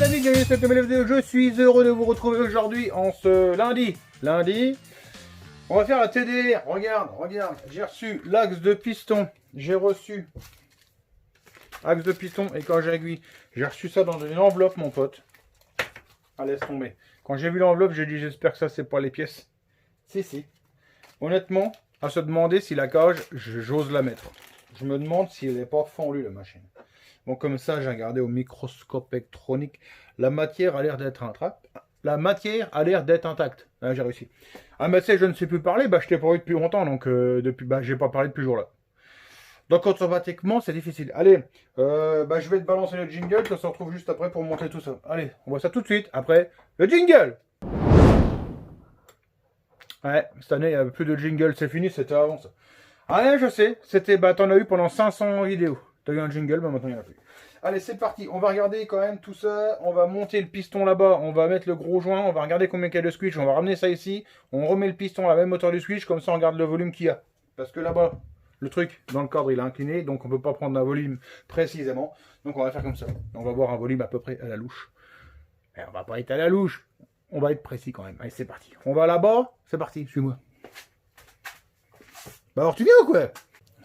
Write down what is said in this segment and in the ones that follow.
amis, bienvenue dans cette nouvelle vidéo. Je suis heureux de vous retrouver aujourd'hui en ce lundi. On va faire la TDR. Regarde, j'ai reçu l'axe de piston. J'ai reçu axe de piston et cage aiguille. J'ai reçu ça dans une enveloppe, mon pote. Ah, laisse tomber. Quand j'ai vu l'enveloppe, j'ai dit j'espère que ça c'est pas les pièces. Si. Honnêtement, à se demander si la cage, j'ose la mettre. Je me demande si elle n'est pas fendue la machine. Bon, comme ça, j'ai regardé au microscope électronique. La matière a l'air d'être intacte. Ah, j'ai réussi. Ah, mais tu sais, je ne sais plus parler. Bah, je t'ai pas vu depuis longtemps. Donc, j'ai pas parlé depuis ce jour-là. Donc, automatiquement, c'est difficile. Allez, je vais te balancer le jingle. Ça se retrouve juste après pour monter tout ça. Allez, on voit ça tout de suite. Après, le jingle. Ouais, cette année, il n'y a plus de jingle. C'est fini, c'était avant ça. Ah, je sais. C'était, t'en as eu pendant 500 vidéos. T'as eu un jingle, mais maintenant il n'y en a plus. Allez, c'est parti. On va regarder quand même tout ça. On va monter le piston là-bas. On va mettre le gros joint. On va regarder combien il y a de switch. On va ramener ça ici. On remet le piston à la même hauteur du switch. Comme ça, on regarde le volume qu'il y a. Parce que là-bas, le truc, dans le cadre, il est incliné. Donc, on ne peut pas prendre un volume précisément. Donc, on va faire comme ça. On va voir un volume à peu près à la louche. Et on va pas être à la louche. On va être précis quand même. Allez, c'est parti. On va là-bas. C'est parti. Suis-moi. Bah alors, tu viens ou quoi?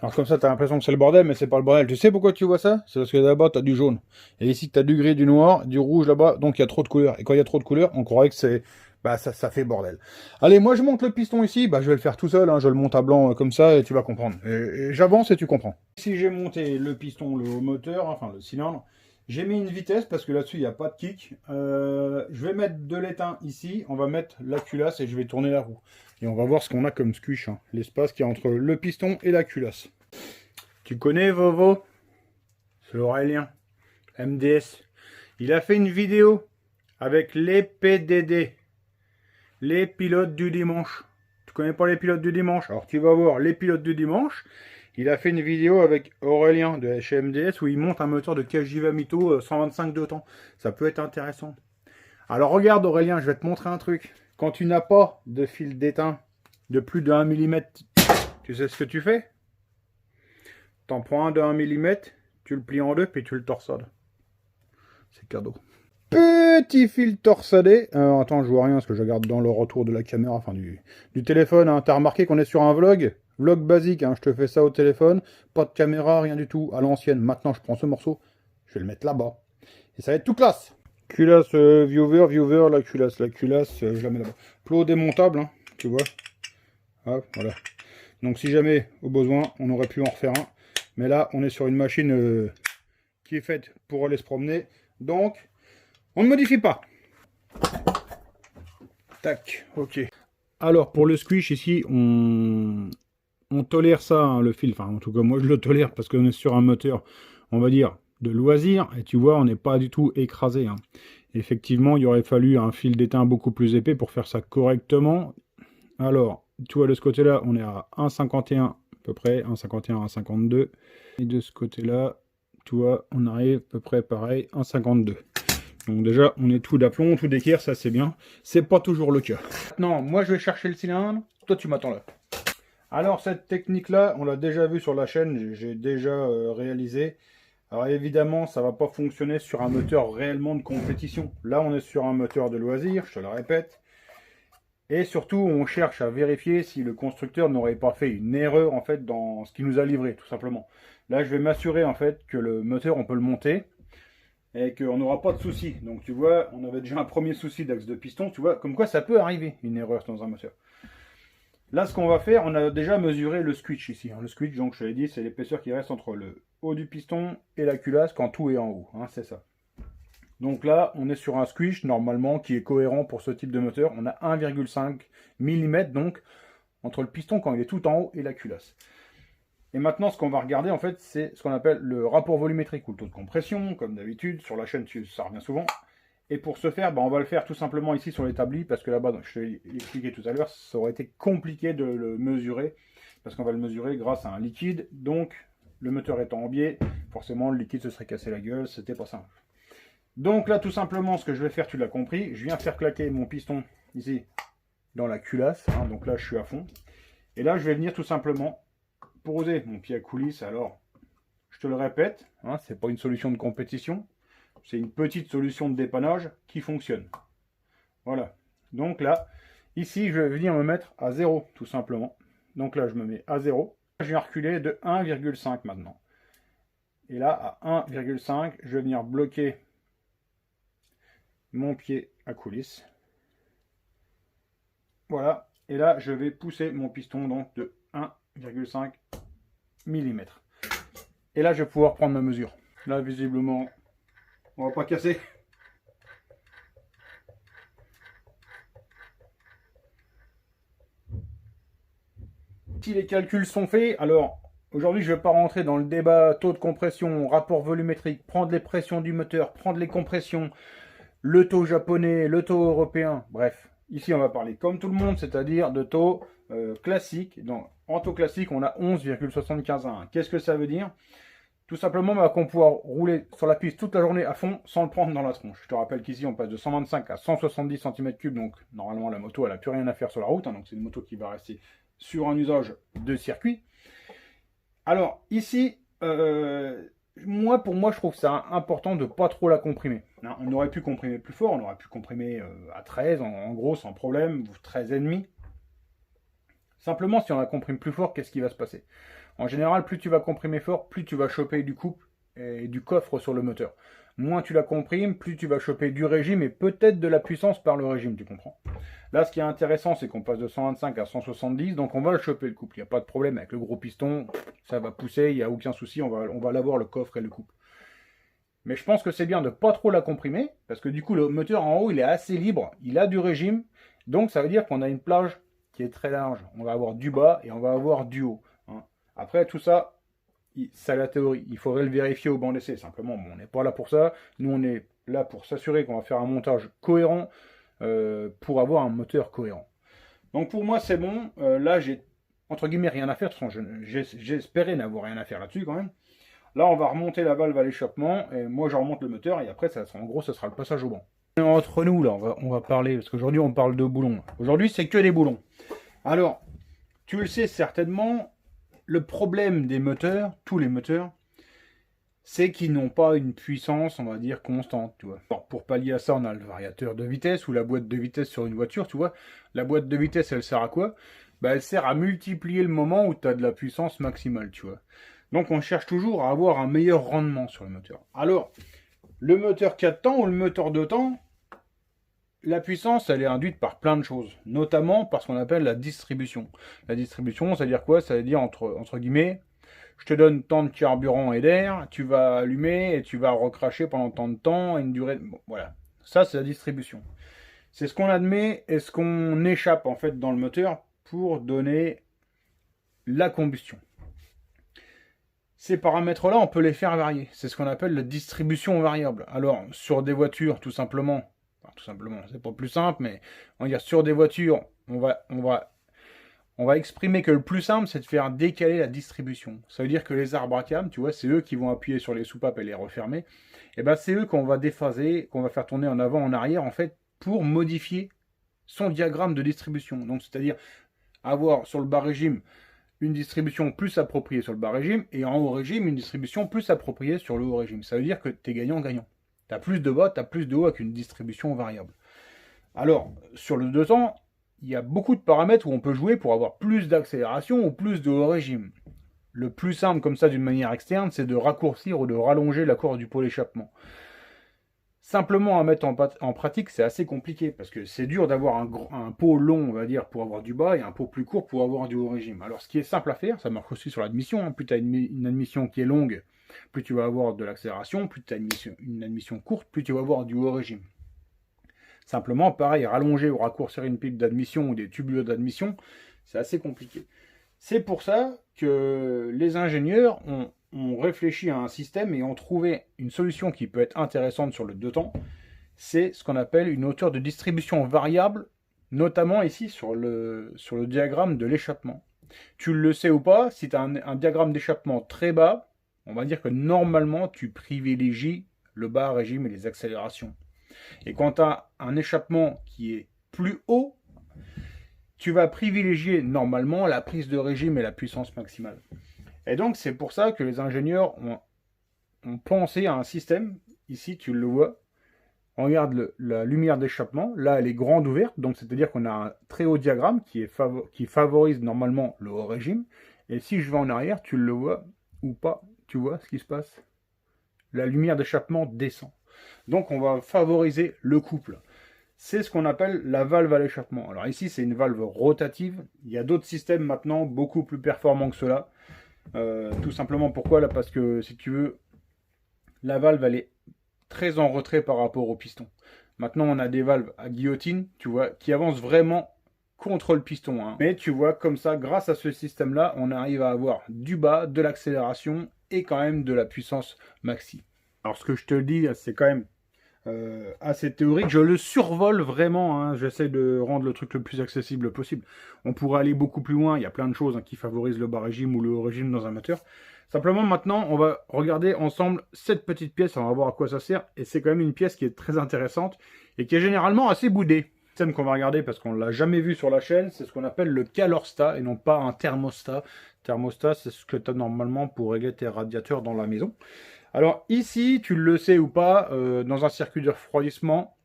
Alors comme ça, t'as l'impression que c'est le bordel, mais c'est pas le bordel. Tu sais pourquoi tu vois ça? C'est parce que là-bas, t'as du jaune. Et ici, t'as du gris, du noir, du rouge là-bas. Donc, il y a trop de couleurs. Et quand il y a trop de couleurs, on croirait que c'est... ça fait bordel. Allez, moi, je monte le piston ici. Je vais le faire tout seul. Hein. Je le monte à blanc comme ça et tu vas comprendre. Et j'avance et tu comprends. Ici, j'ai monté le piston, le haut moteur, enfin le cylindre. J'ai mis une vitesse parce que là-dessus, il n'y a pas de kick. Je vais mettre de l'étain ici. On va mettre la culasse et je vais tourner la roue. Et on va voir ce qu'on a comme squish, hein. L'espace qui est entre le piston et la culasse. Tu connais Vovo? C'est Aurélien. MDS. Il a fait une vidéo avec les PDD. Les pilotes du dimanche. Tu connais pas les pilotes du dimanche? Alors tu vas voir les pilotes du dimanche. Il a fait une vidéo avec Aurélien de chez MDS où il monte un moteur de Cagiva Mito 125 de temps. Ça peut être intéressant. Alors regarde Aurélien, je vais te montrer un truc. Quand tu n'as pas de fil d'étain de plus de 1 mm, tu sais ce que tu fais? T'en prends un de 1 mm, tu le plies en deux, puis tu le torsades. C'est cadeau. Petit fil torsadé. Attends, je vois rien, parce que je regarde dans le retour de la caméra, enfin du téléphone. Hein. T'as remarqué qu'on est sur un vlog? Vlog basique, hein. Je te fais ça au téléphone. Pas de caméra, rien du tout. À l'ancienne. Maintenant, je prends ce morceau, je vais le mettre là-bas. Et ça va être tout classe. Culasse viewer, la culasse, je la mets là-bas. Plot démontable, hein, tu vois. Ah, voilà. Donc si jamais, au besoin, on aurait pu en refaire un. Mais là, on est sur une machine qui est faite pour aller se promener. Donc, on ne modifie pas. Tac, ok. Alors, pour le squish, ici, on tolère ça, hein, le fil. Enfin, en tout cas, moi, je le tolère parce qu'on est sur un moteur, on va dire, de loisir. Et tu vois, on n'est pas du tout écrasé. Hein. Effectivement, il aurait fallu un fil d'étain beaucoup plus épais pour faire ça correctement. Alors, tu vois, de ce côté-là, on est à 1,51 à peu près, 1,51 à 1,52. Et de ce côté-là, tu vois, on arrive à peu près pareil, 1,52. Donc déjà, on est tout d'aplomb, tout d'équerre, ça c'est bien. C'est pas toujours le cas. Maintenant, moi je vais chercher le cylindre, toi tu m'attends là. Alors cette technique-là, on l'a déjà vu sur la chaîne, j'ai déjà réalisé. Alors évidemment, ça va pas fonctionner sur un moteur réellement de compétition. Là, on est sur un moteur de loisir, je te le répète. Et surtout, on cherche à vérifier si le constructeur n'aurait pas fait une erreur en fait dans ce qu'il nous a livré, tout simplement. Là, je vais m'assurer en fait que le moteur, on peut le monter et qu'on n'aura pas de soucis. Donc tu vois, on avait déjà un premier souci d'axe de piston, tu vois, comme quoi ça peut arriver une erreur dans un moteur. Là, ce qu'on va faire, on a déjà mesuré le squitch ici. Le squitch, donc je te l'ai dit, c'est l'épaisseur qui reste entre le haut du piston et la culasse quand tout est en haut, hein, c'est ça. Donc là, on est sur un squish normalement qui est cohérent pour ce type de moteur. On a 1,5 mm donc entre le piston quand il est tout en haut et la culasse. Et maintenant, ce qu'on va regarder en fait, c'est ce qu'on appelle le rapport volumétrique ou le taux de compression, comme d'habitude. Sur la chaîne, ça revient souvent. Et pour ce faire, on va le faire tout simplement ici sur l'établi parce que là-bas, je te l'ai expliqué tout à l'heure, ça aurait été compliqué de le mesurer parce qu'on va le mesurer grâce à un liquide. Donc, le moteur étant en biais, forcément, le liquide se serait cassé la gueule, c'était pas simple. Donc là, tout simplement, ce que je vais faire, tu l'as compris, je viens faire claquer mon piston ici dans la culasse. Hein, donc là, je suis à fond. Et là, je vais venir tout simplement poser mon pied à coulisse. Alors, je te le répète, hein, c'est pas une solution de compétition. C'est une petite solution de dépannage qui fonctionne. Voilà. Donc là, ici, je vais venir me mettre à 0, tout simplement. Donc là, je me mets à 0. Je vais reculer de 1,5 maintenant. Et là, à 1,5, je vais venir bloquer mon pied à coulisse. Voilà. Et là, je vais pousser mon piston donc de 1,5 mm. Et là, je vais pouvoir prendre ma mesure. Là, visiblement, on va pas casser. Si les calculs sont faits, alors aujourd'hui je ne vais pas rentrer dans le débat taux de compression, rapport volumétrique, prendre les pressions du moteur, prendre les compressions, le taux japonais, le taux européen, bref. Ici on va parler comme tout le monde, c'est-à-dire de taux classique. Donc, en taux classique on a 11,75 à 1. Qu'est-ce que ça veut dire? Tout simplement qu'on va pouvoir rouler sur la piste toute la journée à fond sans le prendre dans la tronche. Je te rappelle qu'ici on passe de 125 à 170 cm3, donc normalement la moto elle n'a plus rien à faire sur la route, hein, donc c'est une moto qui va rester sur un usage de circuit. Alors ici, pour moi je trouve ça important de ne pas trop la comprimer. Hein, on aurait pu comprimer plus fort, on aurait pu comprimer à 13 en gros sans problème, 13,5. Simplement si on la comprime plus fort, qu'est-ce qui va se passer? En général, plus tu vas comprimer fort, plus tu vas choper du couple et du coffre sur le moteur. Moins tu la comprimes, plus tu vas choper du régime et peut-être de la puissance par le régime, tu comprends? Là, ce qui est intéressant, c'est qu'on passe de 125 à 170, donc on va le choper le couple. Il n'y a pas de problème avec le gros piston, ça va pousser, il n'y a aucun souci, on va l'avoir le coffre et le couple. Mais je pense que c'est bien de ne pas trop la comprimer, parce que du coup, le moteur en haut, il est assez libre, il a du régime, donc ça veut dire qu'on a une plage qui est très large. On va avoir du bas et on va avoir du haut. Hein. Après, tout ça, c'est la théorie. Il faudrait le vérifier au banc d'essai. Simplement, bon, on n'est pas là pour ça. Nous, on est là pour s'assurer qu'on va faire un montage cohérent pour avoir un moteur cohérent. Donc pour moi, c'est bon. Là, j'ai entre guillemets rien à faire. De toute façon, j'espérais n'avoir rien à faire là-dessus quand même. Là, on va remonter la valve à l'échappement. Et moi, je remonte le moteur. Et après, en gros, ça sera le passage au banc. Entre nous, là, on va parler. Parce qu'aujourd'hui, on parle de boulons. Aujourd'hui, c'est que des boulons. Alors, tu le sais certainement, le problème des moteurs, tous les moteurs, c'est qu'ils n'ont pas une puissance, on va dire, constante, tu vois. Alors, pour pallier à ça, on a le variateur de vitesse ou la boîte de vitesse sur une voiture, tu vois. La boîte de vitesse, elle sert à quoi? Elle sert à multiplier le moment où tu as de la puissance maximale, tu vois. Donc, on cherche toujours à avoir un meilleur rendement sur le moteur. Alors, le moteur 4 temps ou le moteur 2 temps, la puissance, elle est induite par plein de choses, notamment par ce qu'on appelle la distribution. La distribution, ça veut dire quoi? Ça veut dire, entre guillemets, je te donne tant de carburant et d'air, tu vas allumer et tu vas recracher pendant tant de temps, et une durée... Bon, voilà, ça c'est la distribution. C'est ce qu'on admet et ce qu'on échappe en fait dans le moteur pour donner la combustion. Ces paramètres-là, on peut les faire varier. C'est ce qu'on appelle la distribution variable. Alors, sur des voitures, tout simplement, c'est pas plus simple, mais on va dire sur des voitures, on va exprimer que le plus simple, c'est de faire décaler la distribution. Ça veut dire que les arbres à cam, tu vois, c'est eux qui vont appuyer sur les soupapes et les refermer. Et ben c'est eux qu'on va déphaser, qu'on va faire tourner en avant, en arrière, en fait, pour modifier son diagramme de distribution. Donc, c'est-à-dire avoir sur le bas régime une distribution plus appropriée sur le bas régime et en haut régime une distribution plus appropriée sur le haut régime. Ça veut dire que tu es gagnant-gagnant. Tu as plus de bas, tu as plus de haut avec une distribution variable. Alors, sur le 2 temps, il y a beaucoup de paramètres où on peut jouer pour avoir plus d'accélération ou plus de haut régime. Le plus simple comme ça d'une manière externe, c'est de raccourcir ou de rallonger la corde du pôle échappement. Simplement à mettre en pratique, c'est assez compliqué parce que c'est dur d'avoir un pot long, on va dire, pour avoir du bas et un pot plus court pour avoir du haut régime. Alors ce qui est simple à faire, ça marche aussi sur l'admission, hein. Plus tu as une admission qui est longue, plus tu vas avoir de l'accélération, plus tu as une admission courte, plus tu vas avoir du haut régime. Simplement, pareil, rallonger ou raccourcir une pipe d'admission ou des tubuleux d'admission, c'est assez compliqué. C'est pour ça que les ingénieurs ont réfléchi à un système et ont trouvé une solution qui peut être intéressante sur le 2 temps. C'est ce qu'on appelle une hauteur de distribution variable, notamment ici sur le diagramme de l'échappement. Tu le sais ou pas, si tu as un diagramme d'échappement très bas, on va dire que normalement tu privilégies le bas régime et les accélérations. Et quand tu as un échappement qui est plus haut, tu vas privilégier normalement la prise de régime et la puissance maximale. Et donc c'est pour ça que les ingénieurs ont pensé à un système ici, tu le vois. On regarde la lumière d'échappement. Là, elle est grande ouverte. Donc, c'est-à-dire qu'on a un très haut diagramme qui favorise normalement le haut régime. Et si je vais en arrière, tu le vois ou pas. Tu vois ce qui se passe? La lumière d'échappement descend. Donc, on va favoriser le couple. C'est ce qu'on appelle la valve à l'échappement. Alors ici, c'est une valve rotative. Il y a d'autres systèmes maintenant beaucoup plus performants que cela. Tout simplement pourquoi? Là, parce que si tu veux, la valve, elle est très en retrait par rapport au piston. Maintenant, on a des valves à guillotine, tu vois, qui avancent vraiment contre le piston. Hein. Mais tu vois, comme ça, grâce à ce système-là, on arrive à avoir du bas, de l'accélération et quand même de la puissance maxi. Alors, ce que je te dis, c'est quand même assez théorique. Je le survole vraiment. Hein. J'essaie de rendre le truc le plus accessible possible. On pourrait aller beaucoup plus loin. Il y a plein de choses hein, qui favorisent le bas régime ou le haut régime dans un moteur. Simplement, maintenant, on va regarder ensemble cette petite pièce. On va voir à quoi ça sert. Et c'est quand même une pièce qui est très intéressante et qui est généralement assez boudée. Le thème qu'on va regarder, parce qu'on ne l'a jamais vu sur la chaîne, c'est ce qu'on appelle le calorstat et non pas un thermostat. Thermostat, c'est ce que tu as normalement pour régler tes radiateurs dans la maison. Alors ici, tu le sais ou pas, dans un circuit de refroidissement,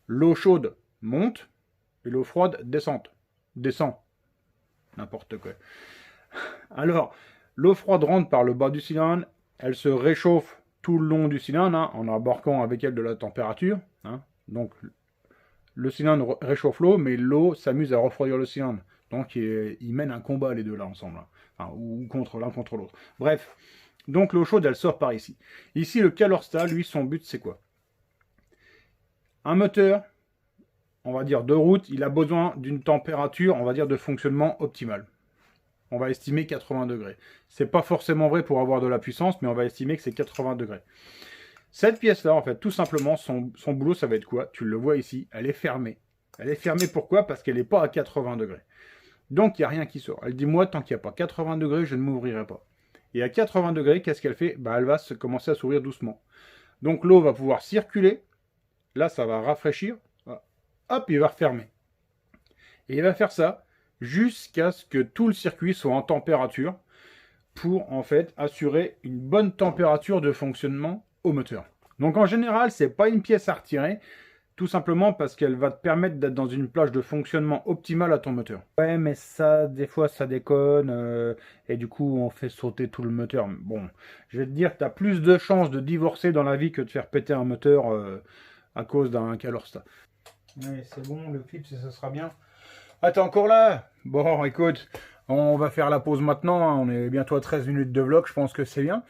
l'eau chaude monte et l'eau froide descend. N'importe quoi. Alors, l'eau froide rentre par le bas du cylindre, elle se réchauffe tout le long du cylindre, hein, en embarquant avec elle de la température. Hein. Donc, le cylindre réchauffe l'eau, mais l'eau s'amuse à refroidir le cylindre. Donc, ils mènent un combat les deux là ensemble. Hein. Enfin, ou contre l'un contre l'autre. Bref. Donc l'eau chaude, elle sort par ici. Ici, le calorstat, lui, son but, c'est quoi? Un moteur, on va dire de route, il a besoin d'une température, on va dire, de fonctionnement optimale. On va estimer 80 degrés. C'est pas forcément vrai pour avoir de la puissance, mais on va estimer que c'est 80 degrés. Cette pièce-là, en fait, tout simplement, son boulot, ça va être quoi? Tu le vois ici, elle est fermée. Elle est fermée pourquoi? Parce qu'elle n'est pas à 80 degrés. Donc, il n'y a rien qui sort. Elle dit, moi, tant qu'il n'y a pas 80 degrés, je ne m'ouvrirai pas. Et à 80 degrés, qu'est-ce qu'elle fait? Elle va commencer à s'ouvrir doucement. Donc l'eau va pouvoir circuler. Là, ça va rafraîchir. Hop, il va refermer. Et il va faire ça jusqu'à ce que tout le circuit soit en température pour, en fait, assurer une bonne température de fonctionnement au moteur. Donc en général, c'est pas une pièce à retirer. Tout simplement parce qu'elle va te permettre d'être dans une plage de fonctionnement optimale à ton moteur. Ouais, mais ça, des fois, ça déconne. Et du coup, on fait sauter tout le moteur. Bon, je vais te dire que tu as plus de chances de divorcer dans la vie que de faire péter un moteur à cause d'un calorstat. Ouais, c'est bon, le clip, ça sera bien. Ah, t'es encore là? Bon, écoute, on va faire la pause maintenant. Hein. On est bientôt à 13 minutes de vlog, je pense que c'est bien.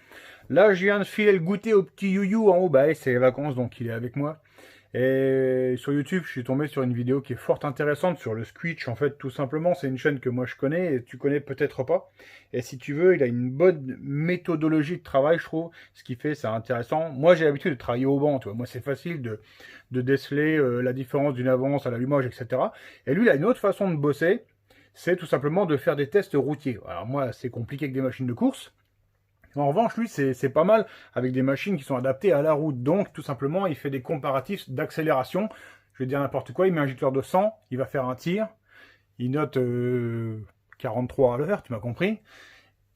Là, je viens de filer le goûter au petit Youyou en haut. Bah, c'est les vacances, donc il est avec moi. Et sur YouTube, je suis tombé sur une vidéo qui est fort intéressante sur le Squeech. En fait, tout simplement, c'est une chaîne que moi je connais et tu connais peut-être pas. Et si tu veux, il a une bonne méthodologie de travail, je trouve. Ce qui fait, c'est intéressant. Moi, j'ai l'habitude de travailler au banc, tu vois. Moi, c'est facile de déceler la différence d'une avance à l'allumage, etc. Et lui, il a une autre façon de bosser. C'est tout simplement de faire des tests routiers. Alors moi, c'est compliqué avec des machines de course. En revanche, lui, c'est pas mal avec des machines qui sont adaptées à la route. Donc, tout simplement, il fait des comparatifs d'accélération. Je vais dire n'importe quoi, il met un gicleur de 100, il va faire un tir. Il note 43 à l'heure, tu m'as compris.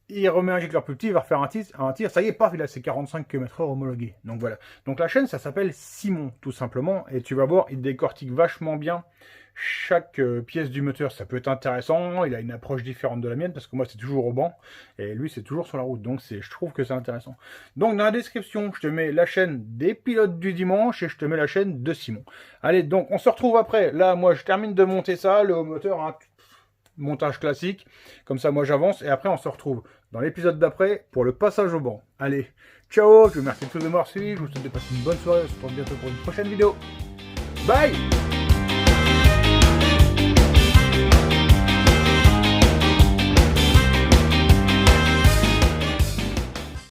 Il remet un gicleur plus petit, il va refaire un tir. Ça y est, paf, il a ses 45 km/h homologués. Donc voilà. Donc la chaîne, ça s'appelle Simon, tout simplement. Et tu vas voir, il décortique vachement bien chaque pièce du moteur. Ça peut être intéressant. Il a une approche différente de la mienne parce que moi c'est toujours au banc et lui c'est toujours sur la route. Donc je trouve que c'est intéressant. Donc dans la description je te mets la chaîne des pilotes du dimanche et je te mets la chaîne de Simon. Allez, donc on se retrouve après. Là moi je termine de monter ça, le moteur, hein, montage classique. Comme ça moi j'avance et après on se retrouve dans l'épisode d'après pour le passage au banc. Allez, ciao, je vous remercie de tous de m'avoir suivi. Je vous souhaite de passer une bonne soirée. On se retrouve bientôt pour une prochaine vidéo. Bye.